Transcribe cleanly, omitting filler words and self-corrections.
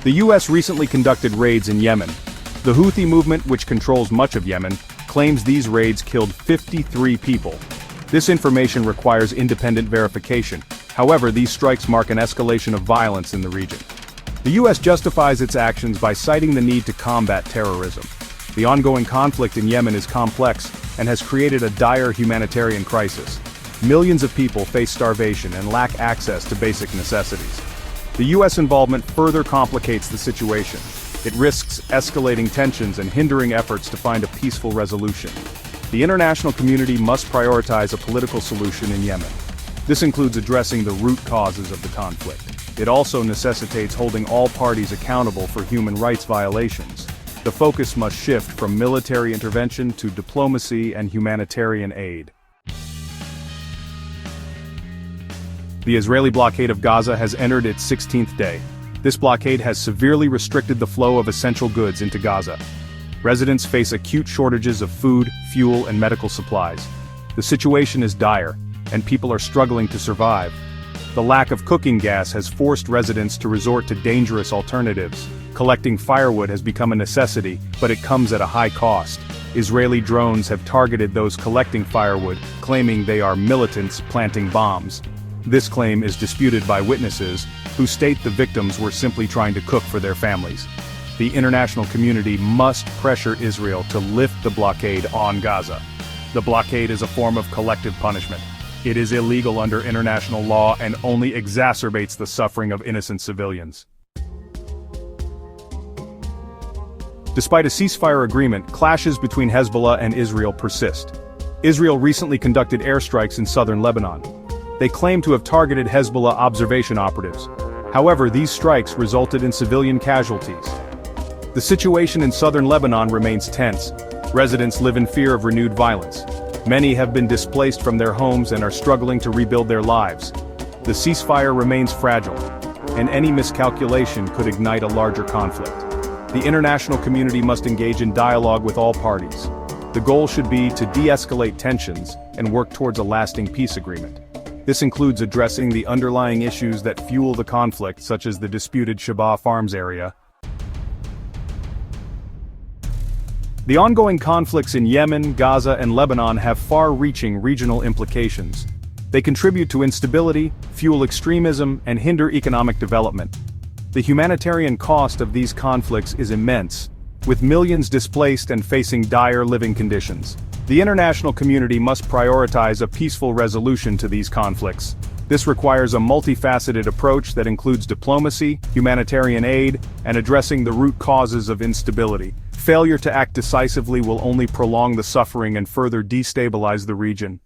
The US recently conducted raids in Yemen. The Houthi movement, which controls much of Yemen, claims these raids killed 53 people. This information requires independent verification. However, these strikes mark an escalation of violence in the region. The US justifies its actions by citing the need to combat terrorism. The ongoing conflict in Yemen is complex and has created a dire humanitarian crisis. Millions of people face starvation and lack access to basic necessities. The US involvement further complicates the situation. It risks escalating tensions and hindering efforts to find a peaceful resolution. The international community must prioritize a political solution in Yemen. This includes addressing the root causes of the conflict. It also necessitates holding all parties accountable for human rights violations. The focus must shift from military intervention to diplomacy and humanitarian aid. The Israeli blockade of Gaza has entered its 16th day. This blockade has severely restricted the flow of essential goods into Gaza. Residents face acute shortages of food, fuel, and medical supplies. The situation is dire, and people are struggling to survive. The lack of cooking gas has forced residents to resort to dangerous alternatives. Collecting firewood has become a necessity, but it comes at a high cost. Israeli drones have targeted those collecting firewood, claiming they are militants planting bombs. This claim is disputed by witnesses, who state the victims were simply trying to cook for their families. The international community must pressure Israel to lift the blockade on Gaza. The blockade is a form of collective punishment. It is illegal under international law and only exacerbates the suffering of innocent civilians. Despite a ceasefire agreement, clashes between Hezbollah and Israel persist. Israel recently conducted airstrikes in southern Lebanon. They claim to have targeted Hezbollah observation operatives. However, these strikes resulted in civilian casualties. The situation in southern Lebanon remains tense. Residents live in fear of renewed violence. Many have been displaced from their homes and are struggling to rebuild their lives. The ceasefire remains fragile, and any miscalculation could ignite a larger conflict. The international community must engage in dialogue with all parties. The goal should be to de-escalate tensions and work towards a lasting peace agreement. This includes addressing the underlying issues that fuel the conflict, such as the disputed Shabaa Farms area. The ongoing conflicts in Yemen, Gaza, and Lebanon have far-reaching regional implications. They contribute to instability, fuel extremism, and hinder economic development. The humanitarian cost of these conflicts is immense, with millions displaced and facing dire living conditions. The international community must prioritize a peaceful resolution to these conflicts. This requires a multifaceted approach that includes diplomacy, humanitarian aid, and addressing the root causes of instability. Failure to act decisively will only prolong the suffering and further destabilize the region.